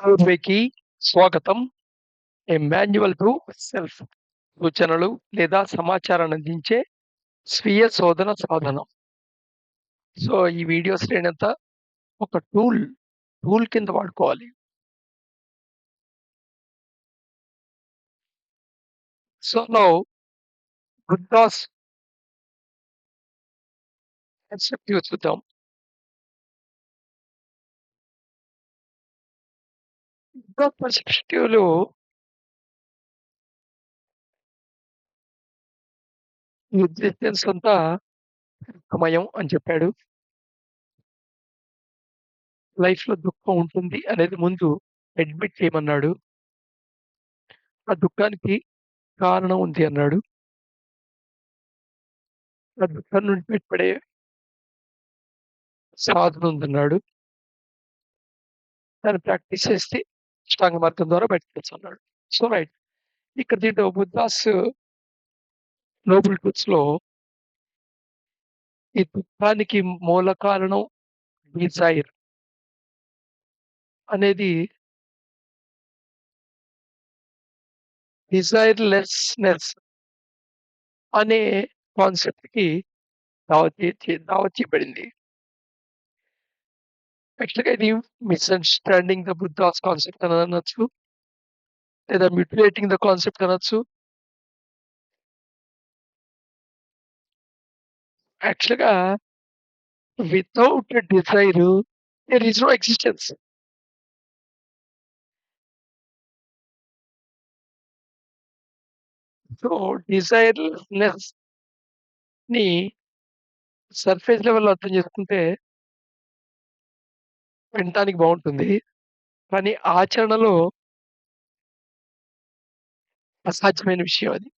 సర్వేకి స్వాగతం. ఏ manual to self సూచనలు లేదా సమాచారాన్ని అందించే స్వీయ శోధన సాధనం. సో, ఈ వీడియో శ్రేణంతా ఒక టూల్ కింద వాడుకోవాలి. సో, నౌ బుద్ధాస్ పర్స్పెక్టివ్ చూద్దాం. బుద్ధ పర్స్పెక్టివ్‌లో ఈ ఎగ్జిస్టెన్స్ అంతా సమయం అని చెప్పాడు. లైఫ్‌లో దుఃఖం ఉంటుంది అనేది ముందు అడ్మిట్ చేయమన్నాడు. ఆ దుఃఖానికి కారణం ఉంది అన్నాడు. ఆ దుఃఖం నుండి బయటపడే సాధన ఉందన్నాడు. దాన్ని ప్రాక్టీస్ చేస్తే అష్టాంగ మార్గం ద్వారా బయటకొచ్చన్నాడు. So, right. ఇక్కడ దీంట్లో బుద్ధాస్ నోబుల్ ట్రూత్స్‌లో ఈ దుఃఖానికి మూల కారణం డిజైర్ అనేది డిజైర్‌లెస్‌నెస్ అనే కాన్సెప్ట్‌కి దావత్ చేయబడింది. యాక్చువల్‌గా ఇది మిస్‌అండర్‌స్టాండింగ్ ద బుద్ధాస్ కాన్సెప్ట్ అని అనొచ్చు. లేదా మ్యుటిలేటింగ్ ద కాన్సెప్ట్ అనొచ్చు. యాక్చువల్‌గా without desire there is no existence. So, డిజైర్‌లెస్‌నెస్‌ని సర్ఫేస్ లెవెల్‌లో అర్థం చేసుకుంటే వినటానికి బావుంటుంది. కానీ ఆచరణలో అసాధ్యమైన విషయం అది.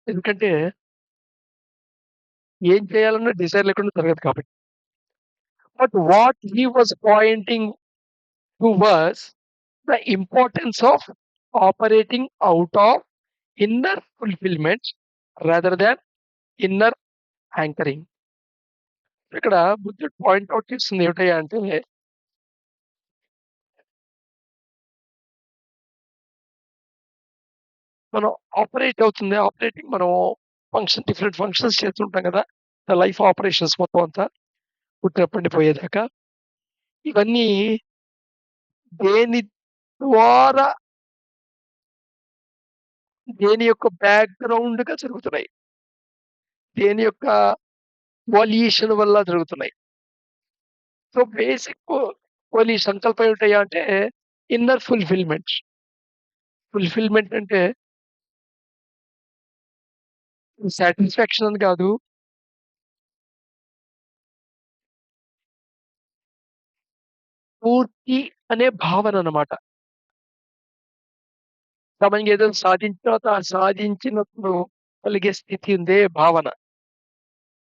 ఎందుకంటే ఏం చేయాలన్నా డిజైర్ లేకుండా జరగదు కాబట్టి. But what he was pointing to was the importance of operating out of inner fulfilment rather than inner anchoring. ఇక్కడ బుద్ధుడు పాయింట్ ఔట్ చేస్తుంది ఏమిటయ్యా అంటే, మనం ఆపరేటింగ్ మనం డిఫరెంట్ ఫంక్షన్స్ చేస్తుంటాం గదా! లైఫ్ ఆపరేషన్స్ మొత్తం అంతా పుట్టినప్పటి నుండి పోయేదాకా. ఇవన్నీ దేని ద్వారా దేని యొక్క బ్యాక్‌గ్రౌండ్‌గా జరుగుతున్నాయి. దేని యొక్క వొల్యూషన్ వల్ల జరుగుతున్నాయి. సో, బేసిక్ పోనీ సంకల్పం ఏమిటయ్యా అంటే ఇన్నర్ ఫుల్‌ఫిల్‌మెంట్. ఫుల్‌ఫిల్‌మెంట్ అంటే సాటిస్ఫాక్షన్ అని కాదు. పూర్తి అనే భావన అన్నమాట. మనం ఏదైనా సాధించిన తర్వాత ఆ సాధించినప్పుడు కలిగే స్థితి ఉందే భావన.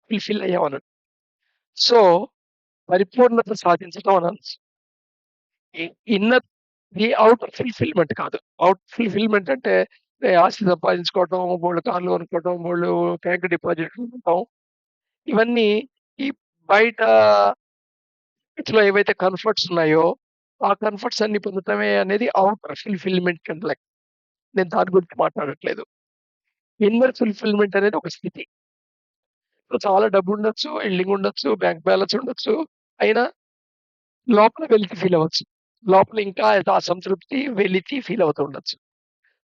ఫుల్‌ఫిల్ అయ్యామన్నట్టు. సో, పరిపూర్ణత సాధించడం అనొచ్చు. ఇ ఇన్నర్ ది ఔటర్ ఫుల్‌ఫిల్‌మెంట్ కాదు. ఫుల్‌ఫిల్‌మెంట్ అంటే ఆస్తి సంపాదించుకోవటం, బోలెడు కార్లు కొనుక్కోవటం, బోలెడు బ్యాంక్ డిపాజిట్లు ఉండటం. ఇవన్నీ ఈ బయట వీటిలో ఏవైతే కంఫర్ట్స్ ఉన్నాయో, ఆ కంఫర్ట్స్ అన్ని పొందటమే అనేది ఔటర్ ఫుల్‌ఫిల్‌మెంట్ కింద లెక్క. నేను దాని గురించి మాట్లాడట్లేదు. ఇన్నర్ ఫుల్‌ఫిల్‌మెంట్ అనేది ఒక స్థితి. సో, చాలా డబ్బుండొచ్చు, ఇల్లింగ్ ఉండొచ్చు, బ్యాంక్ బ్యాలెన్స్ ఉండొచ్చు. అయినా లోపల వెలితి ఫీల్ అవ్వచ్చు. లోపల ఇంకా ఏదో అసంతృప్తి, వెలితి ఫీల్ అవుతూ ఉండొచ్చు.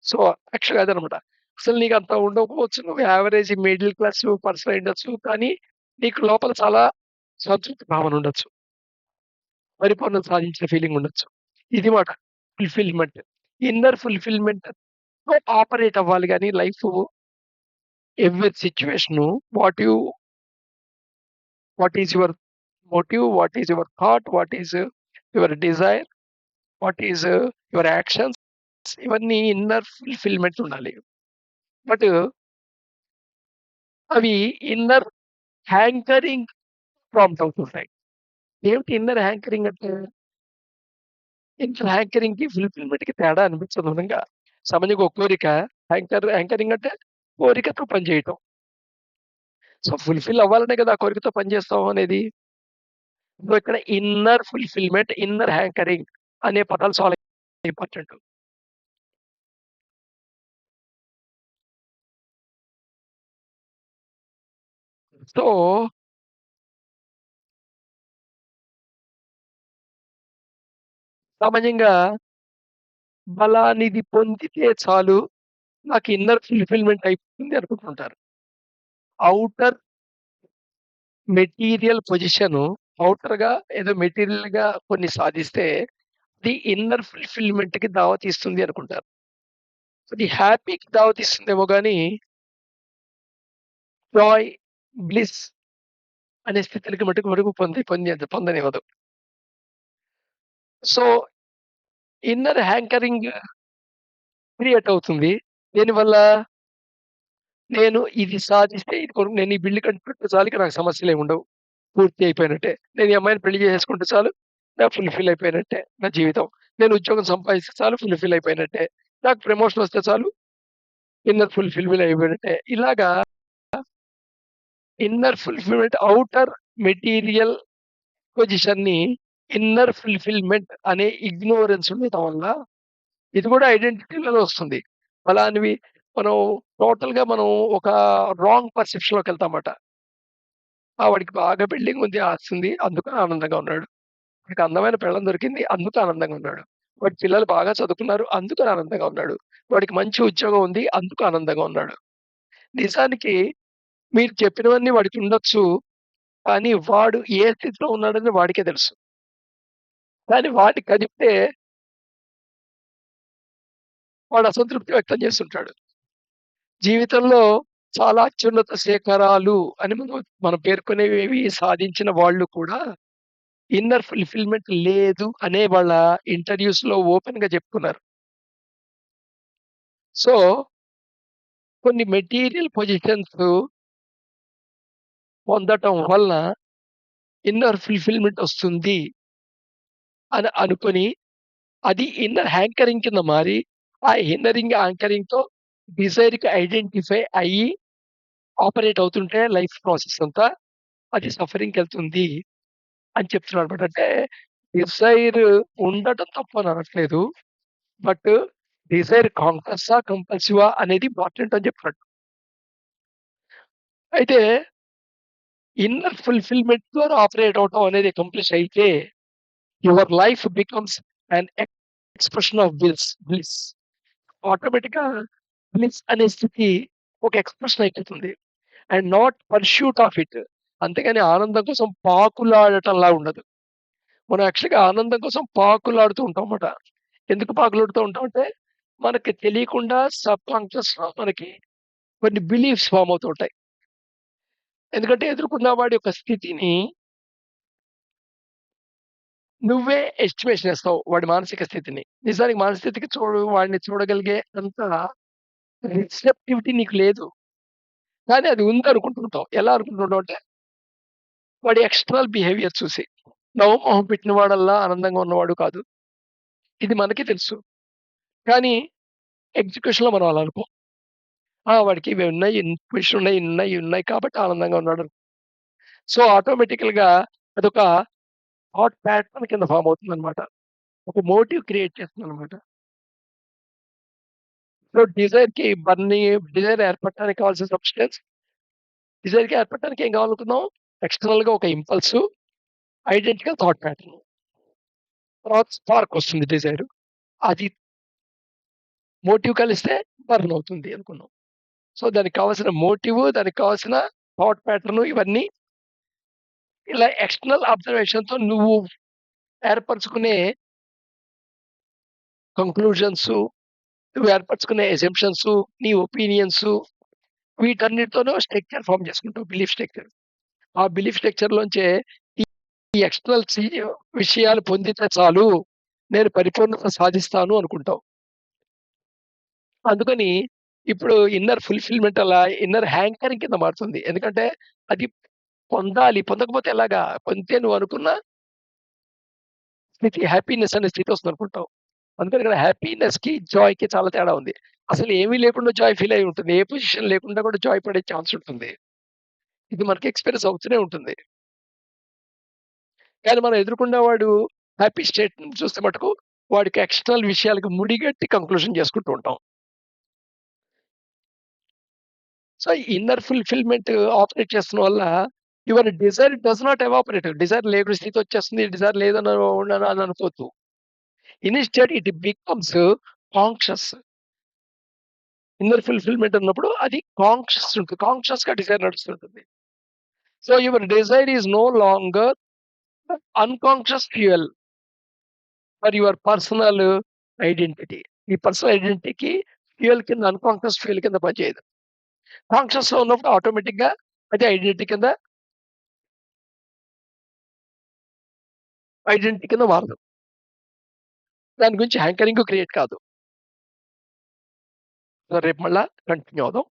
సో, యాక్చువల్‌గా అదనమాట. అసలు నీకంత ఉండకపోవచ్చు. నువ్వు యావరేజ్ మిడిల్ క్లాస్ పర్సన్ అయ్యుండొచ్చు. కానీ నీకు లోపల చాలా సంతృప్తి భావన ఉండొచ్చు. పరిపూర్ణత సాధించిన ఫీలింగ్ ఉండొచ్చు. ఇది మాట ఫుల్‌ఫిల్‌మెంట్. ఇన్నర్ ఫుల్‌ఫిల్‌మెంట్‌తో ఆపరేట్ అవ్వాలి గానీ life every situation what you what is your motive, what is your thought, what is your desire, what is your actions ఇవన్నీ ఇన్నర్ ఫుల్‌ఫిల్‌మెంట్ ఉండాలి. బట్ అవి ఇన్నర్ హ్యాంకరింగ్ ప్రాంప్ట్ అవుతుంటాయి. ఏమిటి ఇన్నర్ హ్యాంకరింగ్ అంటే? Inner హ్యాంకరింగ్‌కి, ఫుల్‌ఫిల్‌మెంట్‌కి తేడా అనిపించదు నిజంగా. సామాన్యంగా ఒక కోరిక హ్యాంకరింగ్ అంటే కోరికతో పని చేయటం. సో, ఫుల్‌ఫిల్ అవ్వాలనే కదా! ఆ కోరికతో పని చేస్తాం అనేది. సో, ఇక్కడ ఇన్నర్ ఫుల్‌ఫిల్‌మెంట్, ఇన్నర్ హ్యాంకరింగ్ అనే పదాలు చాలా ఇంపార్టెంటు. సో, సామాన్యంగా బలానిది పొందితే చాలు నాకు ఇన్నర్ ఫుల్‌ఫిల్‌మెంట్ అయిపోతుంది అనుకుంటుంటారు. ఔటర్ మెటీరియల్ పొజిషను ఔటర్‌గా ఏదో మెటీరియల్‌గా కొన్ని సాధిస్తే అది ఇన్నర్ ఫుల్‌ఫిల్‌మెంట్‌కి దావతీస్తుంది అనుకుంటారు. అది హ్యాపీకి దావతీస్తుందేమో గానీ, జాయ్, బ్లిస్ అనే స్థితులకి మటుకు పొందనివ్వదు. సో, ఇన్నర్ హ్యాంకరింగ్ క్రియేట్ అవుతుంది. దేనివల్ల? నేను ఇది సాధిస్తే నేను ఈ బిల్డ్ కట్టుకుంటే చాలు ఇక నాకు సమస్యలేముండవు. పూర్తి అయిపోయినట్టే. నేను ఈ అమ్మాయిని పెళ్లి చేసేసుకుంటే చాలు నాకు ఫుల్‌ఫిల్ అయిపోయినట్టే నా జీవితం. నేను ఉద్యోగం సంపాదిస్తే చాలు ఫుల్‌ఫిల్ అయిపోయినట్టే. నాకు ప్రమోషన్ వస్తే చాలు ఇన్నర్ ఫుల్‌ఫిల్ అయిపోయినట్టే. ఇలాగా ఇన్నర్ ఫుల్‌ఫిల్‌మెంట్ ఔటర్ మెటీరియల్ పొజిషన్‌ని ఇన్నర్ ఫుల్‌ఫిల్‌మెంట్ అనే ఇగ్నోరెన్స్ ఉండటం వల్ల ఇది కూడా ఐడెంటిటీలోనే వస్తుంది. ఫలానివి మనం మనం ఒక రాంగ్ పర్సెప్షన్‌లోకెళ్తామాట. వాడికి బాగా బిల్డింగ్ ఉంది, ఆస్తుంది. అందుకని ఆనందంగా ఉన్నాడు. వాడికి అందమైన పెళ్ళాం దొరికింది. అందుకు ఆనందంగా ఉన్నాడు. వాడి పిల్లలు బాగా చదువుకున్నారు. అందుకని ఆనందంగా ఉన్నాడు. వాడికి మంచి ఉద్యోగం ఉంది. అందుకు ఆనందంగా ఉన్నాడు. నిజానికి మీరు చెప్పినవన్నీ వాడికి ఉండొచ్చు. కానీ వాడు ఏ స్థితిలో ఉన్నాడని వాడికే తెలుసు. కానీ వాడిని కదిపితే వాడు అసంతృప్తి వ్యక్తం చేస్తుంటాడు. జీవితంలో చాలా అత్యున్నత శిఖరాలు అని మనం పేర్కొనేవి సాధించిన వాళ్ళు కూడా ఇన్నర్ ఫుల్‌ఫిల్‌మెంట్ లేదు అనే వాళ్ళ ఇంటర్‌వ్యూస్‌లో ఓపెన్‌గా చెప్పుకున్నారు. సో, కొన్ని మెటీరియల్ పొజిషన్స్ పొందటం వలన ఇన్నర్ ఫుల్‌ఫిల్‌మెంట్ వస్తుంది అని అనుకోని, అది ఇన్నర్ హ్యాంకరింగ్ కింద మారి, ఆ యాంకరింగ్‌తో డిజైర్‌కి ఐడెంటిఫై అయ్యి ఆపరేట్ అవుతుంటే లైఫ్ ప్రాసెస్ అంతా అది సఫరింగ్‌కెళ్తుంది అని చెప్తున్నాడన్నమాట. అంటే డిజైర్ ఉండటం తప్పని అనట్లేదు. బట్ డిజైర్ కాంకర్సా? కంపల్సివా? అనేది ఇంపార్టెంట్ అని చెప్తున్నాడు. అయితే ఇన్నర్ ఫుల్‌ఫిల్‌మెంట్ ద్వారా ఆపరేట్ అవ్వటం అనేది అకంప్లిష్ అయితే your life becomes an expression of bliss. ఆటోమేటిక్‌గా బ్లిస్ అనే స్థితి ఒక ఎక్స్‌ప్రెషన్ అయిపోతుంది. And not pursuit of it. అంతేగాని ఆనందం కోసం పాకులాడటంలా ఉండదు. మనం యాక్చువల్‌గా ఆనందం కోసం పాకులాడుతూ ఉంటామన్నమాట. ఎందుకు పాకులాడుతూ ఉంటామంటే, మనకి తెలియకుండా సబ్‌కాన్షియస్‌లో మనకి కొన్ని బిలీఫ్స్ ఫార్మ్ అవుతూ ఉంటాయి. ఎందుకంటే ఎదుర్కొన్న వాడి యొక్క స్థితిని నువ్వే ఎస్టిమేషన్ ఏస్తావు వాడి మానసిక స్థితిని. నిజానికి మానసిక స్థితికి వాడిని చూడగలిగే అంత రిసెప్టివిటీ నీకు లేదు. కానీ అది ఉందనుకుంటుంటావు. ఎలా అనుకుంటుంటావు అంటే, వాడి ఎక్స్‌టర్నల్ బిహేవియర్ చూసి. నవ్వుమొహం పెట్టిన వాడల్లా ఆనందంగా ఉన్నవాడు కాదు. ఇది మనకి తెలుసు. కానీ ఎగ్జిక్యూషన్‌లో మనం అలా అనుకోం. వాడికి ఇవి ఉన్నాయి, ఇన్‌ట్యూషనున్నాయి, ఇన్నున్నాయి, ఇవున్నాయి కాబట్టి ఆనందంగా ఉన్నాడు. సో, ఆటోమేటికల్‌గా అదొక థాట్ ప్యాటర్న్ కింద ఫార్మ్ అవుతుందన్నమాట. ఒక మోటివ్ క్రియేట్ చేస్తుందన్నమాట. సో, డిజైర్ ఏర్పడటానికి కావాల్సిన సబ్‌స్టెన్స్ డిజైర్‌కి ఏర్పడటానికి ఏం కావాలనుకున్నాం? ఎక్స్‌టర్నల్‌గా ఒక ఇంపల్సు, ఐడెంటికల్ థాట్ ప్యాటర్న్. తర్వాత స్పార్క్ వస్తుంది డిజైర్. అది మోటివ్ కలిస్తే బర్న్ అవుతుంది అనుకున్నాం. సో, దానికి కావాల్సిన మోటివ్, దానికి కావాల్సిన థాట్ ప్యాటర్న్ ఇవన్నీ ఇలా ఎక్స్‌టర్నల్ అబ్జర్వేషన్‌తో నువ్వు ఏర్పరచుకునే కంక్లూజన్సు, నువ్వు ఏర్పరచుకునే అసంప్షన్సు, నీ ఒపీనియన్సు వీటన్నిటితోనూ స్ట్రక్చర్ ఫార్మ్ చేసుకుంటావు. Belief structure. ఆ బిలీఫ్ స్ట్రక్చర్‌లోంచే ఈ ఎక్స్‌టర్నల్ విషయాలు పొందితే చాలు, నేను పరిపూర్ణత సాధిస్తాను అనుకుంటావు. అందుకని ఇప్పుడు ఇన్నర్ ఫుల్‌ఫిల్‌మెంట్ అలా ఇన్నర్ హ్యాంకరింగ్ కింద మారుతుంది. ఎందుకంటే అది పొందాలి. పొందకపోతే ఎలాగా? పొందితే నువ్వు అనుకున్న స్థితి హ్యాపీనెస్ అనే స్థితి వస్తుందనుకుంటావు. అందుకని ఇక్కడ హ్యాపీనెస్‌కి, జాయ్‌కి చాలా తేడా ఉంది. అసలు ఏమీ లేకుండా జాయ్ ఫీల్ అయ్యి ఉంటుంది. ఏ పొజిషన్ లేకుండా కూడా జాయ్ పడే ఛాన్స్ ఉంటుంది. ఇది మనకి ఎక్స్‌పీరియన్స్ అవుతూనే ఉంటుంది. కానీ మనం ఎదుర్కొన్నవాడు హ్యాపీ స్టేట్‌ని చూస్తే మటుకు వాడికి ఎక్స్‌టర్నల్ విషయాలకి ముడిగట్టి కంక్లూషన్ చేసుకుంటూ ఉంటాం. సో, ఇన్నర్ ఫుల్‌ఫిల్‌మెంట్ ఆపరేట్ చేస్తున్న వల్ల your desire does not evaporate. Desire లేని స్థితి వచ్చేస్తుంది. డిజైర్ లేదని ఉండను అని అనుకోవద్దు. Instead it becomes conscious. Inner fulfilment ఉన్నప్పుడు అది కాన్షియస్ ఉంటుంది. కాన్షియస్‌గా డిజైర్ నడుస్తుంటుంది. So, your desire is no longer unconscious fuel for your personal identity. ఈ పర్సనల్ ఐడెంటిటీకి ఫ్యూయల్ కింద అన్‌కాన్షియస్ ఫ్యూయల్ కింద పనిచేయదు. కాన్షియస్‌లో ఉన్నప్పుడు ఆటోమేటిక్‌గా అది ఐడెంటిటీ కింద మారదు. దాని గురించి హ్యాంకరింగ్ క్రియేట్ కాదు. సో, రేపు మళ్ళా కంటిన్యూ అవుదాం.